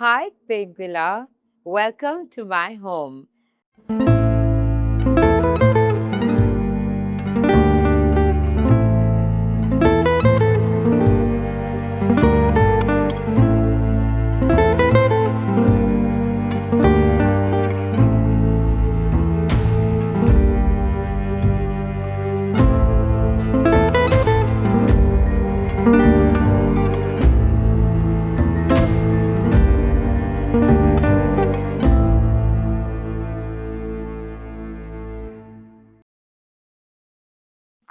Hi, Pinkvilla. Welcome to my home.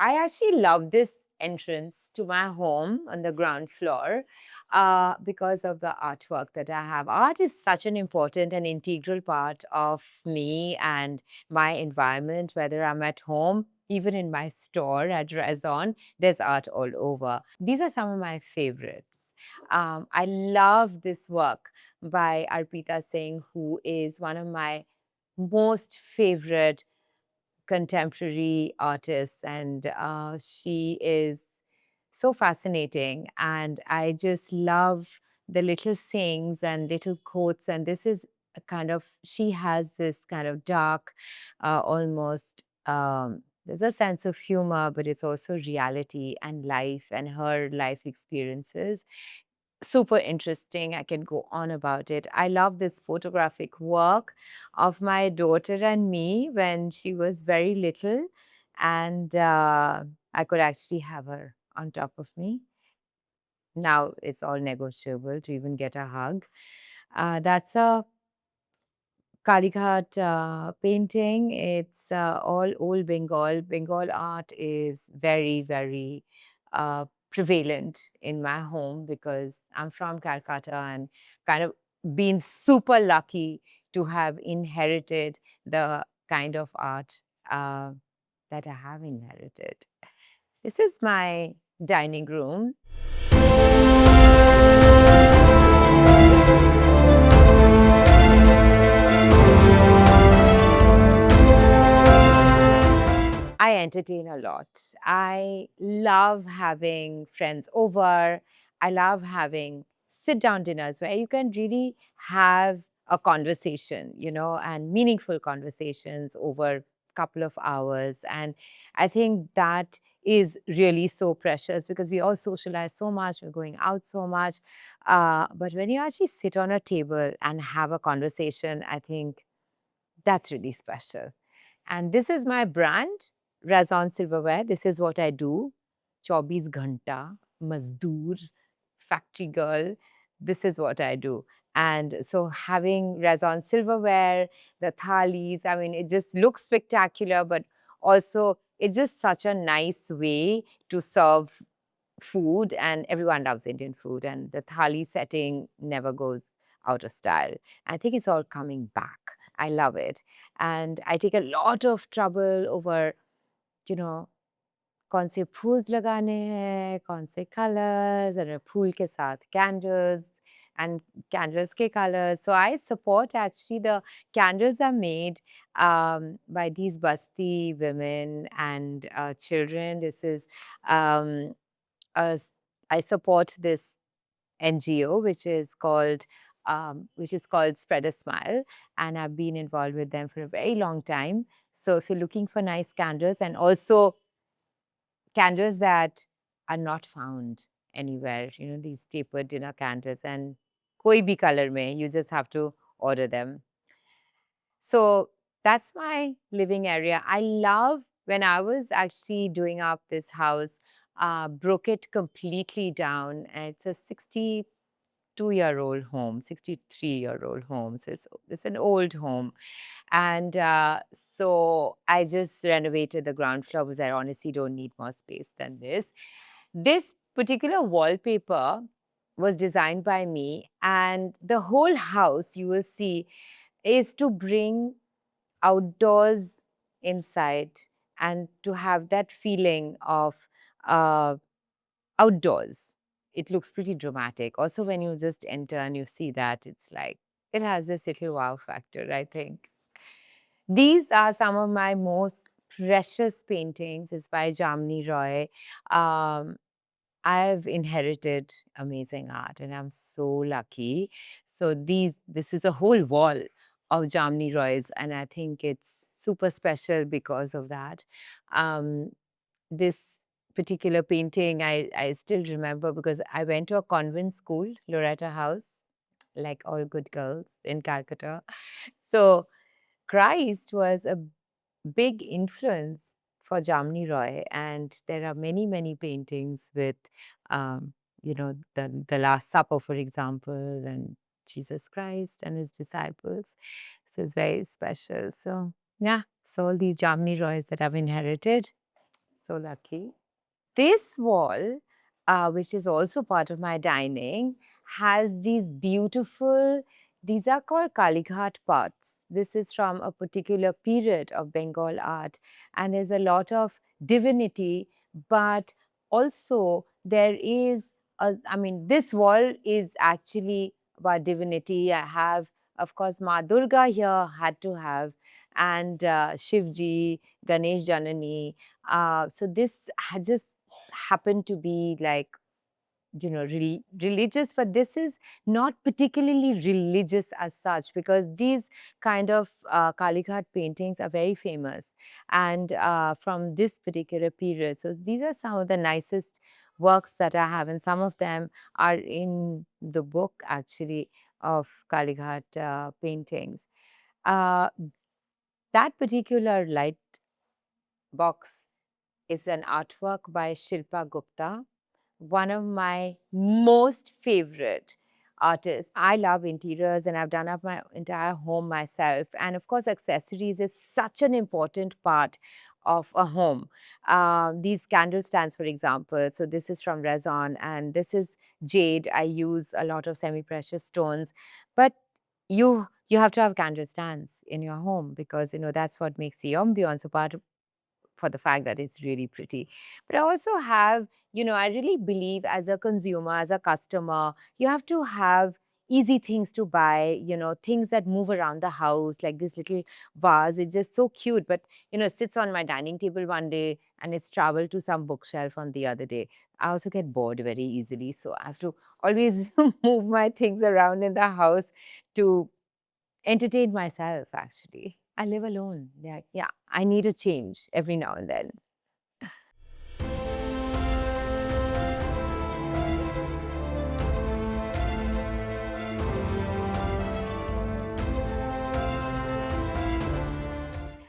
I actually love this entrance to my home on the ground floor because of the artwork that I have. Art is such an important and integral part of me and my environment, whether I'm at home, even in my store at Raison, there's art all over. These are some of my favorites. I love this work by Arpita Singh, who is one of my most favorite contemporary artist, and she is so fascinating. And I just love the little sayings and little quotes. And this is a kind of, she has this kind of dark, almost, there's a sense of humor, but it's also reality and life and her life experiences. Super interesting. I can go on about it. I love this photographic work of my daughter and me when she was very little, and I could actually have her on top of me. Now it's all negotiable to even get a hug. That's a Kalighat painting. It's all old Bengal. Bengal art is very, very prevalent in my home because I'm from Calcutta and kind of been super lucky to have inherited the kind of art that I have inherited. This is my dining room. I entertain a lot. I love having friends over. I love having sit down dinners where you can really have a conversation, and meaningful conversations over a couple of hours. And I think that is really so precious because we all socialize so much, we're going out so much. But when you actually sit on a table and have a conversation, I think that's really special. And this is my brand, Razon Silverware. This is what I do. 24 Ghanta, Mazdoor, Factory Girl. This is what I do. And so having Razon Silverware, the thalis, I mean, it just looks spectacular, but also it's just such a nice way to serve food, and everyone loves Indian food, and the thali setting never goes out of style. I think it's all coming back. I love it. And I take a lot of trouble over, you know, कौन से फूल्स लगाने हैं, कौन से colors, and फूल के साथ candles, and candles के colors. So I support actually the candles are made by these Basti women and children. This is I support this NGO, which is called Spread a Smile, and I've been involved with them for a very long time. So if you're looking for nice candles, and also candles that are not found anywhere, these tapered dinner candles, and koi bhi color mein, you just have to order them. So that's my living area. I love when I was actually doing up this house, broke it completely down. And it's a 62-year-old home, 63-year-old home. So it's an old home. And so I just renovated the ground floor because I honestly don't need more space than this. This particular wallpaper was designed by me, and the whole house, you will see, is to bring outdoors inside and to have that feeling of uh, outdoors. It looks pretty dramatic. Also, when you just enter and you see that, it's like, it has this little wow factor, I think. These are some of my most precious paintings. It's by Jamni Roy. I've inherited amazing art and I'm so lucky. So this is a whole wall of Jamni Roys, and I think it's super special because of that. Um, this particular painting I still remember because I went to a convent school, Loretta House, like all good girls in Calcutta. So Christ was a big influence for Jamni Roy, and there are many, many paintings with, um, the Last Supper, for example, and Jesus Christ and his disciples. So it's very special. So yeah, so all these Jamni Roys that I've inherited, so lucky. This wall, which is also part of my dining, has these beautiful, these are called Kalighat pots. This is from a particular period of Bengal art, and there's a lot of divinity, but also there is I mean, this wall is actually about divinity. I have, of course, Ma Durga here had to have, and Shivji, Ganesh Janani. So this just happened to be like, religious, but this is not particularly religious as such, because these kind of Kalighat paintings are very famous, and from this particular period. So these are some of the nicest works that I have, and some of them are in the book actually of Kalighat paintings. Uh, that particular light box is an artwork by Shilpa Gupta, one of my most favorite artists. I love interiors and I've done up my entire home myself. And of course, accessories is such an important part of a home. These candle stands, for example. So this is from Rezon and this is jade. I use a lot of semi-precious stones. But you have to have candle stands in your home because that's what makes the ambiance apart for the fact that it's really pretty. But I also have, I really believe as a consumer, as a customer, you have to have easy things to buy, things that move around the house, like this little vase. It's just so cute, but, it sits on my dining table one day and it's traveled to some bookshelf on the other day. I also get bored very easily. So I have to always move my things around in the house to entertain myself, actually. I live alone. Yeah, I need a change every now and then.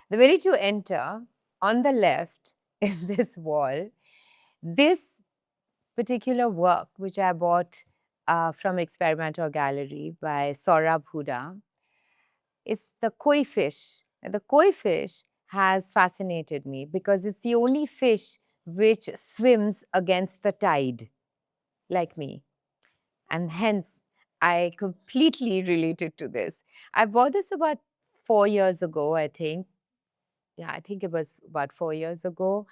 The minute you enter, on the left is this wall. This particular work, which I bought from Experimental Gallery by Saurabh Huda, it's the koi fish. And the koi fish has fascinated me because it's the only fish which swims against the tide, like me. And hence, I completely related to this. I bought this about 4 years ago, I think. Yeah, I think it was about 4 years ago.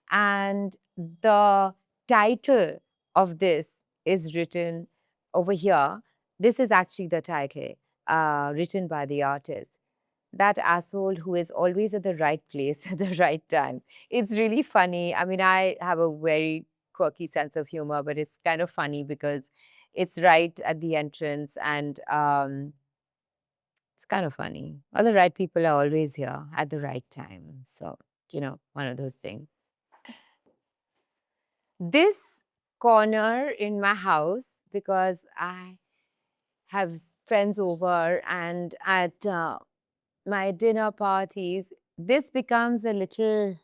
And the title of this is written over here. This is actually the title, written by the artist. That asshole who is always at the right place at the right time. It's really funny. I mean, I have a very quirky sense of humor, but it's kind of funny because it's right at the entrance and it's kind of funny. All the right people are always here at the right time. So, one of those things. This corner in my house, because I have friends over and at my dinner parties, this becomes a little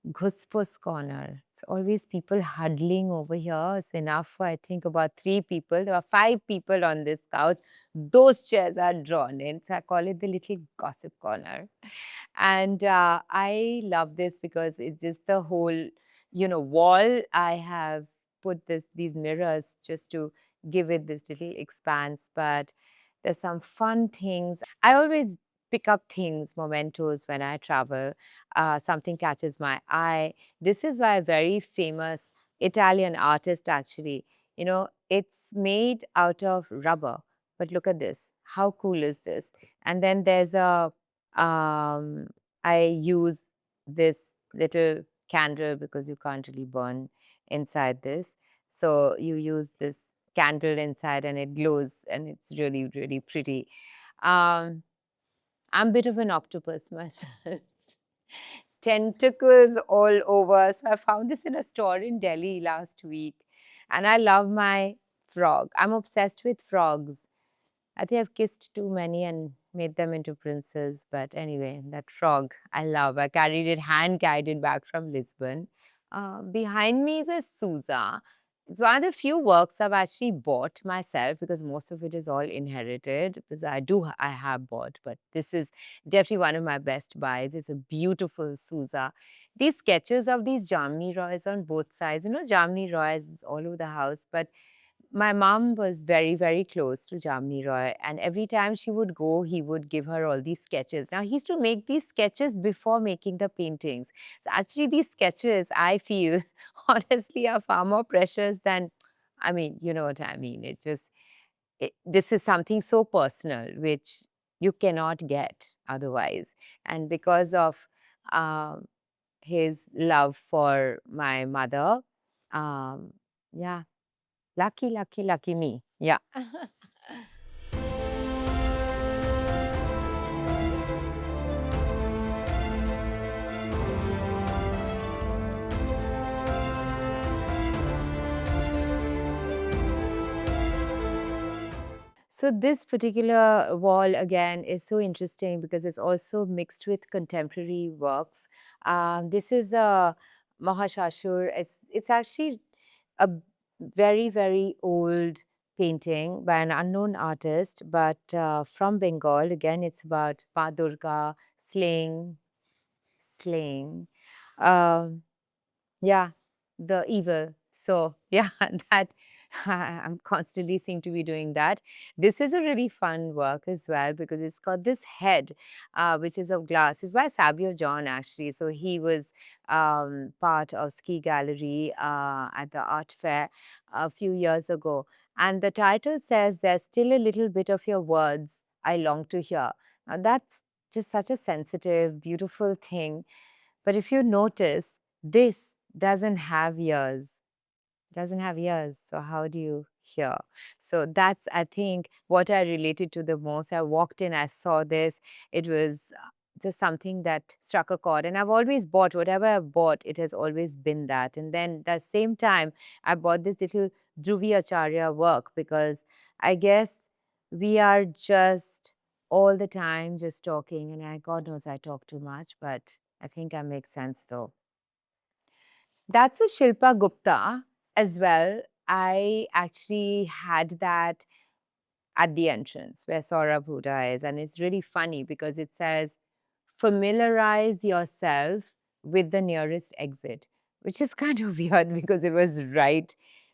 Ghuspus corner. It's always people huddling over here. It's enough for, I think, about 3 people. There are 5 people on this couch. Those chairs are drawn in. So I call it the little gossip corner. And I love this because it's just the whole, wall. I have put these mirrors just to give it this little expanse. But there's some fun things. I always pick up things, mementos when I travel. Something catches my eye. This is by a very famous Italian artist, actually. It's made out of rubber. But look at this. How cool is this? And then there's I use this little candle because you can't really burn inside this. So you use this candle inside and it glows and it's really, really pretty. Um, I'm a bit of an octopus myself. Tentacles all over. So I found this in a store in Delhi last week. And I love my frog. I'm obsessed with frogs. I think I've kissed too many and made them into princes. But anyway, that frog I love. I carried it, hand carried it back from Lisbon. Behind me is a Sousa. It's one of the few works I've actually bought myself because most of it is all inherited. Because I have bought, but this is definitely one of my best buys. It's a beautiful Sousa. These sketches of these Jamni Roys on both sides, Jamni Roys is all over the house, but my mom was very, very close to Jamni Roy, and every time she would go, he would give her all these sketches. Now, he used to make these sketches before making the paintings. So, actually, these sketches, I feel, honestly, are far more precious than, I mean, you know what I mean. This is something so personal, which you cannot get otherwise. And because of um, his love for my mother, um, yeah, lucky, lucky, lucky me. Yeah. So this particular wall again is so interesting because it's also mixed with contemporary works. This is a Mahashashur. It's actually a very, very old painting by an unknown artist, but from Bengal. Again, it's about Ma Durga slaying. Um, yeah, the evil. So yeah, that I'm constantly seem to be doing that. This is a really fun work as well because it's got this head, which is of glass. It's by Sabio John actually. So he was part of Ski Gallery at the art fair a few years ago, and the title says, "There's still a little bit of your words I long to hear." Now that's just such a sensitive, beautiful thing. But if you notice, this doesn't have ears. Doesn't have ears. So how do you hear? So that's, I think, what I related to the most. I walked in, I saw this. It was just something that struck a chord. And I've always bought whatever I've bought, it has always been that. And then at the same time, I bought this little Dhruvi Acharya work because I guess we are just all the time just talking. And God knows I talk too much, but I think I make sense though. That's a Shilpa Gupta as well. I actually had that at the entrance where Saurabh Huda is. And it's really funny because it says, familiarize yourself with the nearest exit, which is kind of weird because it was right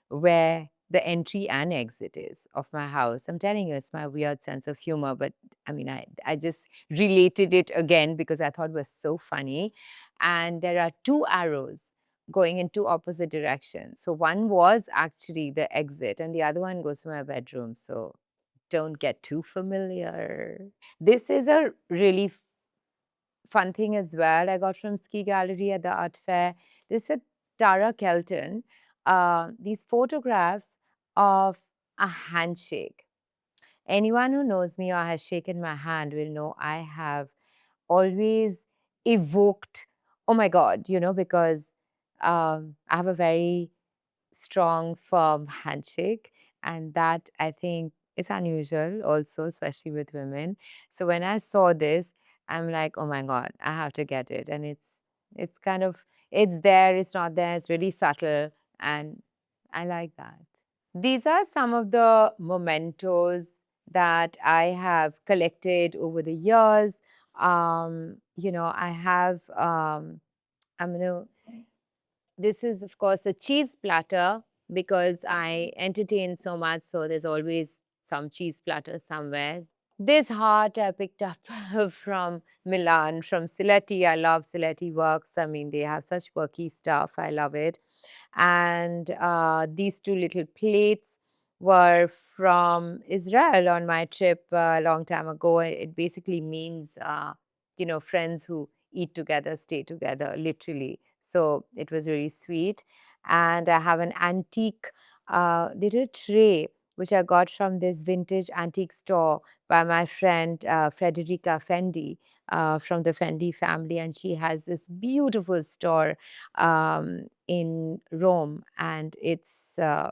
where the entry and exit is of my house. I'm telling you, it's my weird sense of humor, but I mean, I just related it again because I thought it was so funny. And there are two arrows going in two opposite directions. So one was actually the exit, and the other one goes to my bedroom. So don't get too familiar. This is a really fun thing as well. I got from Ski Gallery at the art fair. This is Tara Kelton. These photographs of a handshake. Anyone who knows me or has shaken my hand will know I have always evoked, oh my God, because I have a very strong, firm handshake. And that I think is unusual also, especially with women. So when I saw this, I'm like, oh my God, I have to get it. And it's kind of, it's there, it's not there, it's really subtle. And I like that. These are some of the mementos that I have collected over the years. I have, I'm going to this is, of course, a cheese platter because I entertain so much. So there's always some cheese platter somewhere. This heart I picked up from Milan, from Sylheti. I love Sylheti works. I mean, they have such quirky stuff. I love it. And these two little plates were from Israel on my trip a long time ago. It basically means, friends who eat together, stay together, literally. So it was really sweet. And I have an antique little tray which I got from this vintage antique store by my friend Frederica Fendi from the Fendi family. And she has this beautiful store in Rome. And I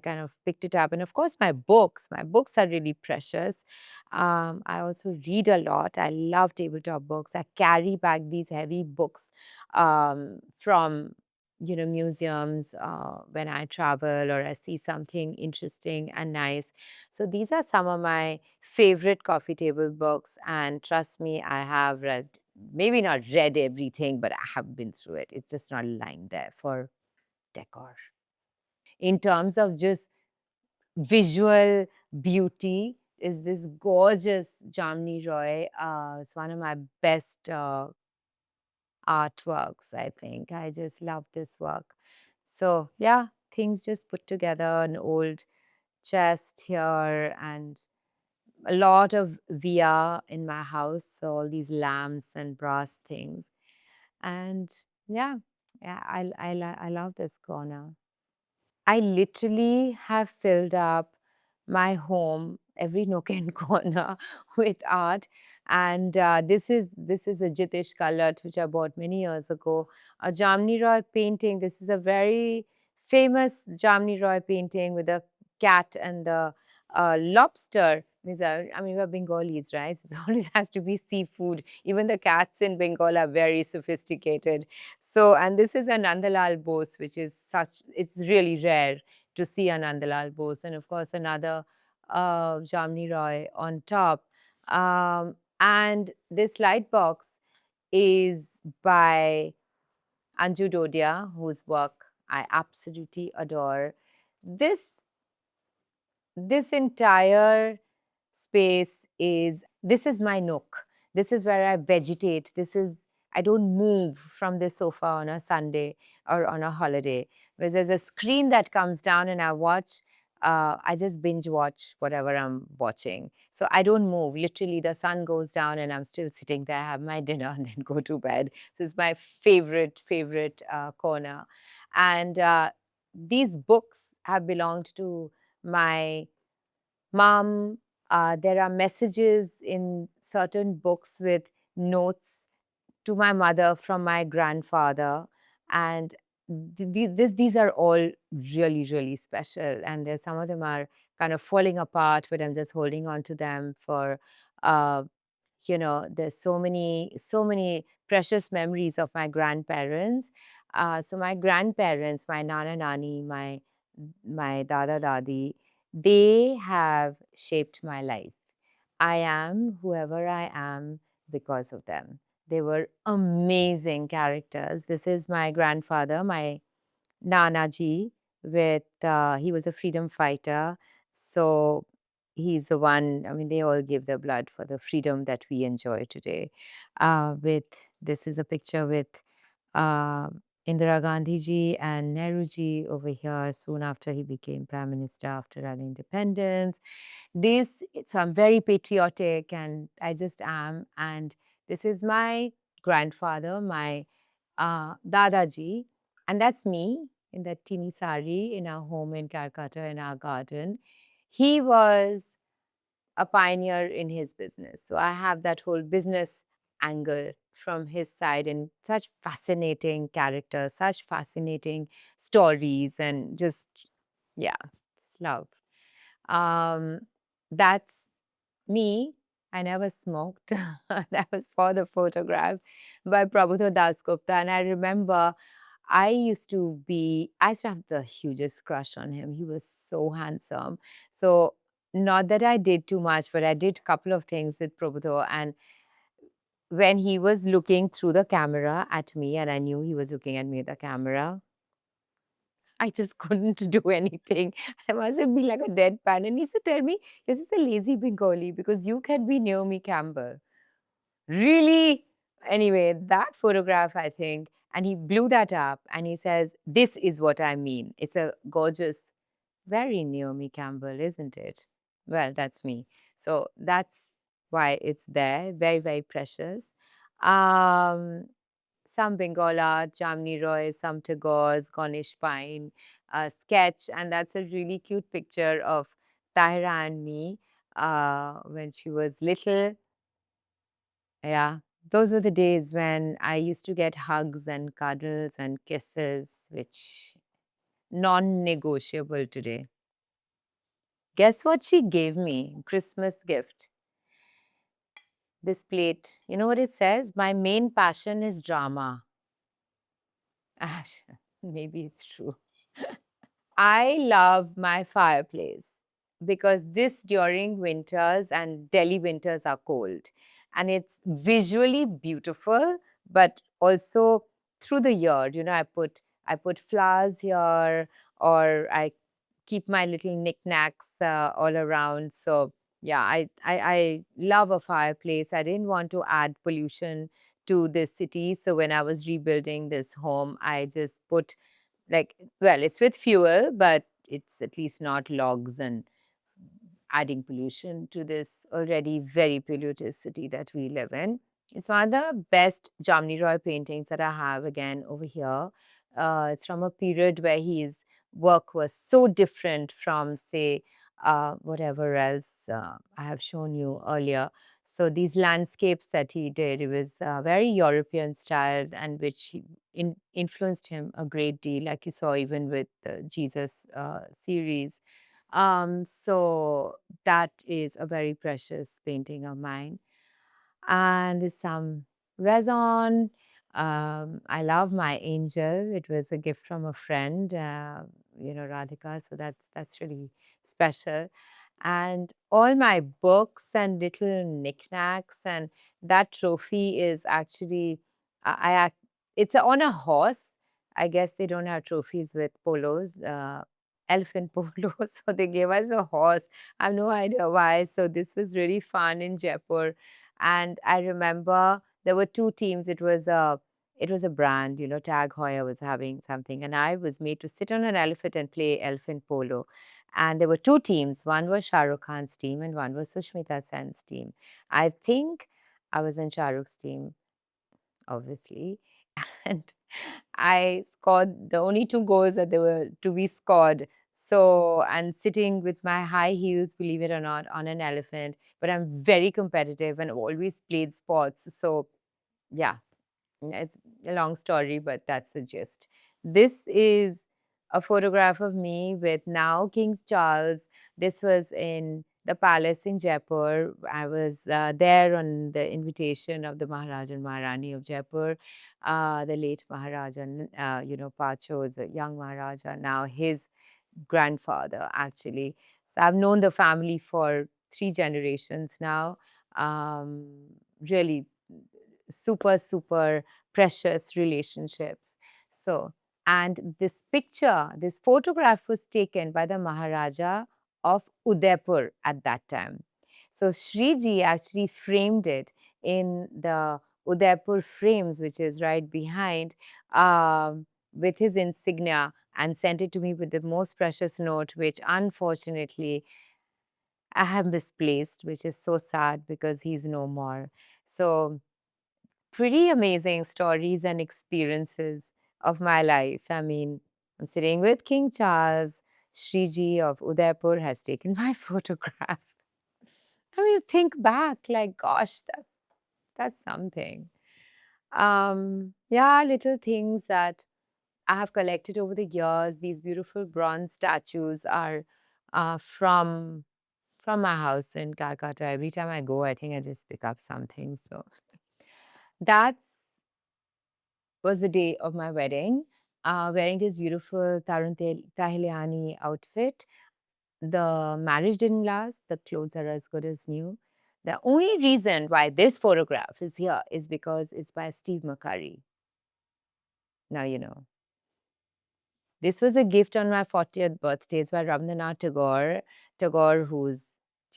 kind of picked it up. And of course, my books are really precious. I also read a lot. I love tabletop books. I carry back these heavy books from museums when I travel or I see something interesting and nice. So these are some of my favorite coffee table books. And trust me, I have read, maybe not read everything, but I have been through it. It's just not lying there for decor. In terms of just visual beauty, is this gorgeous Jamni Roy. It's one of my best artworks, I think. I just love this work. So, yeah, things just put together, an old chest here and a lot of VR in my house. So, all these lamps and brass things. And yeah, I love this corner. I literally have filled up my home, every nook and corner, with art. And this is a Jitish Kalat, which I bought many years ago. A Jamni Roy painting. This is a very famous Jamni Roy painting with a cat and the lobster. I mean, we're Bengalis, right? So it always has to be seafood. Even the cats in Bengal are very sophisticated. So, and this is a Nandalal Bose, which is it's really rare to see a Nandalal Bose. And of course, another Jamni Roy on top. And this light box is by Anju Dodia, whose work I absolutely adore. This this entire space this is my nook. This is where I vegetate. I don't move from this sofa on a Sunday or on a holiday. Where there's a screen that comes down and I just binge watch whatever I'm watching. So I don't move. Literally, the sun goes down and I'm still sitting there, have my dinner, and then go to bed. So it's my favorite corner. And these books have belonged to my mom. There are messages in certain books with notes to my mother from my grandfather. And these are all really special. And there's some of them are kind of falling apart, but I'm just holding on to them for, uh, there's so many precious memories of my grandparents. So my grandparents, my nana nani, my dada dadi, they have shaped my life. I am whoever I am because of them. They were amazing characters. This is my grandfather, my Nanaji, he was a freedom fighter. So he's the one, I mean, they all give their blood for the freedom that we enjoy today. This is a picture with uh, Indira Gandhi ji and Nehru ji over here soon after he became prime minister after our independence. So I'm very patriotic and I just am. And this is my grandfather, my Dadaji, and that's me in that teeny sari in our home in Calcutta in our garden. He was a pioneer in his business. So I have that whole business angle from his side and such fascinating characters, such fascinating stories, and just, yeah, it's love. Um, that's me. I never smoked. That was for the photograph by Prabodh Dasgupta. And I remember I used to have the hugest crush on him. He was so handsome. So not that I did too much, but I did a couple of things with Prabodh. And when he was looking through the camera at me, and I knew he was looking at me at the camera, I just couldn't do anything. I must have been like a deadpan. And he used to tell me, "You're just a lazy Bengali because you can be Naomi Campbell." Really? Anyway, that photograph, I think, and he blew that up and he says, "This is what I mean." It's a gorgeous, very Naomi Campbell, isn't it? Well, that's me. So that's why it's there. Very precious. Um, some Bengal art, Jamni Roy, some Tagore's, Ganesh Pine sketch. And that's a really cute picture of Tahira and me when she was little. Yeah, those were the days when I used to get hugs and cuddles and kisses, which non-negotiable today. Guess what she gave me? Christmas gift. This plate. You know what it says? My main passion is drama. Maybe it's true. I love my fireplace because this during winters and Delhi winters are cold and it's visually beautiful, but also through the year, I put flowers here or I keep my little knickknacks all around. So yeah, I love a fireplace. I didn't want to add pollution to this city. So when I was rebuilding this home, I just put like, well, it's with fuel, but it's at least not logs and adding pollution to this already very polluted city that we live in. It's one of the best Jamni Roy paintings that I have again over here. It's from a period where his work was so different from, say, whatever else I have shown you earlier. So these landscapes that he did, it was very European styled and which influenced him a great deal, like you saw even with the Jesus series. So that is a very precious painting of mine. And there's some resin. I love my angel. It was a gift from a friend, Radhika. So that's really special. And all my books and little knickknacks, and that trophy is actually, it's on a horse. I guess they don't have trophies with polos, elephant polos. So they gave us a horse. I have no idea why. So this was really fun in Jaipur. And I remember there were two teams. It was a brand, Tag Heuer was having something, and I was made to sit on an elephant and play elephant polo. And there were two teams. One was Shah Rukh Khan's team, and one was Sushmita Sen's team. I think I was in Shah Rukh's team, obviously. And I scored the only two goals that there were to be scored. So, and sitting with my high heels, believe it or not, on an elephant. But I'm very competitive and always played sports. So, yeah, it's a long story, but that's the gist. This is a photograph of me with now King Charles. This was in the palace in Jaipur. I was there on the invitation of the Maharaja and Maharani of Jaipur, the late Maharaja, Pacho is a young Maharaja, now his grandfather, actually. So I've known the family for three generations now. Um, Really super, super precious relationships. So, and this picture, this photograph was taken by the Maharaja of Udaipur at that time. So, Shriji actually framed it in the Udaipur frames, which is right behind, with his insignia and sent it to me with the most precious note, which unfortunately I have misplaced, which is so sad because he's no more. So, pretty amazing stories and experiences of my life. I mean, I'm sitting with King Charles. Shriji of Udaipur has taken my photograph. I mean, think back, like, gosh, that's something. Yeah, little things that I have collected over the years. These beautiful bronze statues are from my house in Calcutta. Every time I go, I think I just pick up something. So that's was the day of my wedding, wearing this beautiful Tahiliani outfit. The marriage didn't last. The clothes are as good as new. The only reason why this photograph is here is because it's by Steve McCurry. Now you know. This was a gift on my 40th birthday. It's by Rabindranath Tagore. Tagore, who's,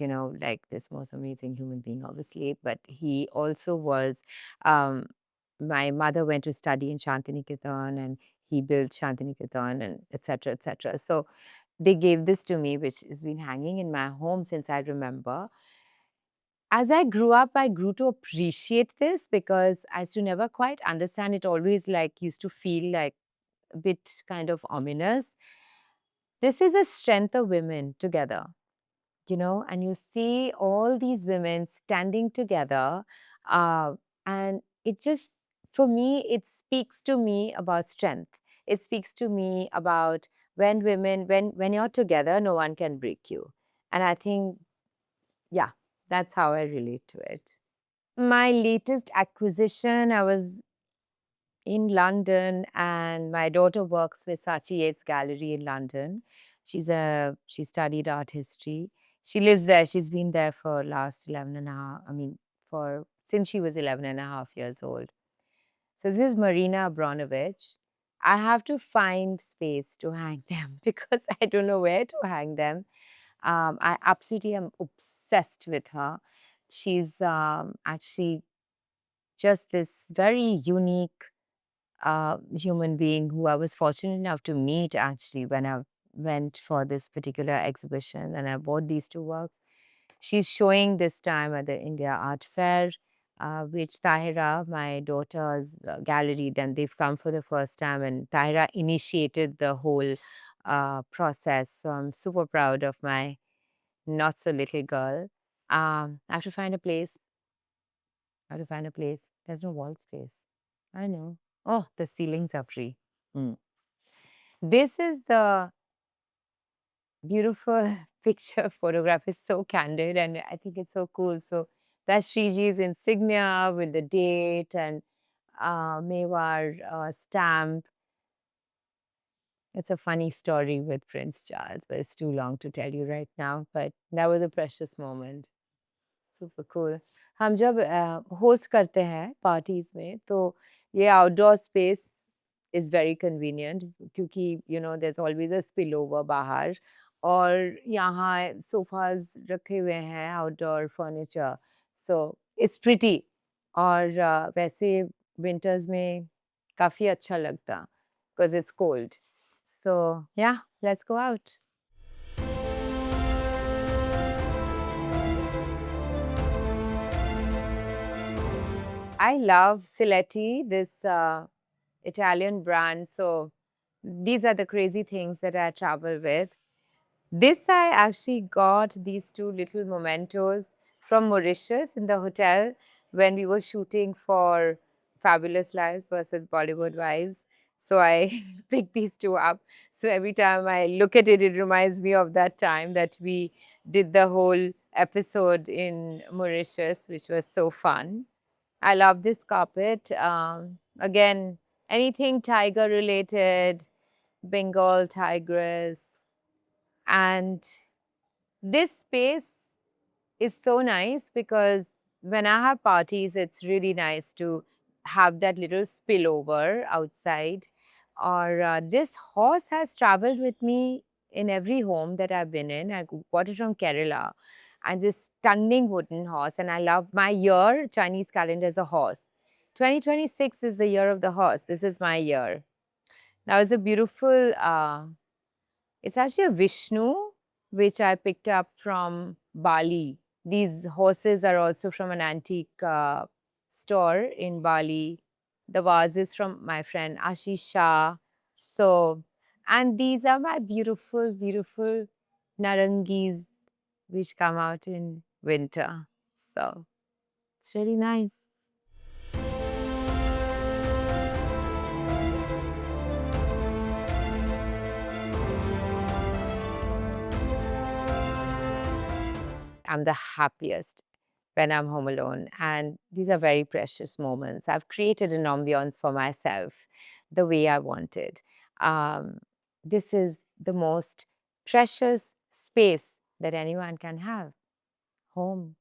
like this most amazing human being, obviously, but he also was, um, my mother went to study in Shantiniketan and he built Shantiniketan and etc. etc. So they gave this to me, which has been hanging in my home since I remember. As I grew up, I grew to appreciate this because I used to never quite understand it. Always like used to feel like a bit kind of ominous. This is a strength of women together, and you see all these women standing together. Uh, and it just, for me, it speaks to me about strength. It speaks to me about when women, when you're together, no one can break you. And I think, yeah, that's how I relate to it. My latest acquisition, I was in London, and my daughter works with Saatchi Yates Gallery in London. She studied art history. She lives there. She's been there for last 11 and a half, I mean, for since she was 11 and a half years old. So this is Marina Abranovich. I have to find space to hang them because I don't know where to hang them. I absolutely am obsessed with her. She's actually just this very unique human being who I was fortunate enough to meet actually when I went for this particular exhibition and I bought these two works. She's showing this time at the India Art Fair, which Tahira, my daughter's gallery, then they've come for the first time, and Tahira initiated the whole process. So I'm super proud of my not so little girl. I have to find a place. I have to find a place. There's no wall space. I know. Oh, the ceilings are free. Hmm. This is the beautiful picture photograph. Is so candid and I think it's so cool. So that's Sriji's insignia with the date and Mewar stamp. It's a funny story with Prince Charles, but it's too long to tell you right now. But that was a precious moment. Super cool. हम जब host करते हैं parties में तो ये outdoor space is very convenient क्योंकि there is always a spill over बाहर और यहाँ सोफाज रखे हुए हैं outdoor furniture so it's pretty और वैसे विंटर्स में काफ़ी अच्छा लगता बिकॉज इट्स कोल्ड सो या let's go out I love Siletti, this Italian brand. So these are the crazy things that I travel with. This I actually got these two little mementos from Mauritius in the hotel when we were shooting for Fabulous Lives versus Bollywood Wives. So I picked these two up. So every time I look at it, it reminds me of that time that we did the whole episode in Mauritius, which was so fun. I love this carpet. Again, anything tiger related, Bengal tigress. And this space is so nice because when I have parties, it's really nice to have that little spillover outside. Or this horse has traveled with me in every home that I've been in. I got it from Kerala. And this stunning wooden horse. And I love my year, Chinese calendar is a horse. 2026 is the year of the horse. This is my year. Now it's a beautiful, it's actually a Vishnu, which I picked up from Bali. These horses are also from an antique store in Bali. The vase is from my friend Ashish Shah. So, and these are my beautiful, beautiful narangis, which come out in winter. So, it's really nice. I'm the happiest when I'm home alone. And these are very precious moments. I've created an ambiance for myself the way I wanted. Um, this is the most precious space that anyone can have home.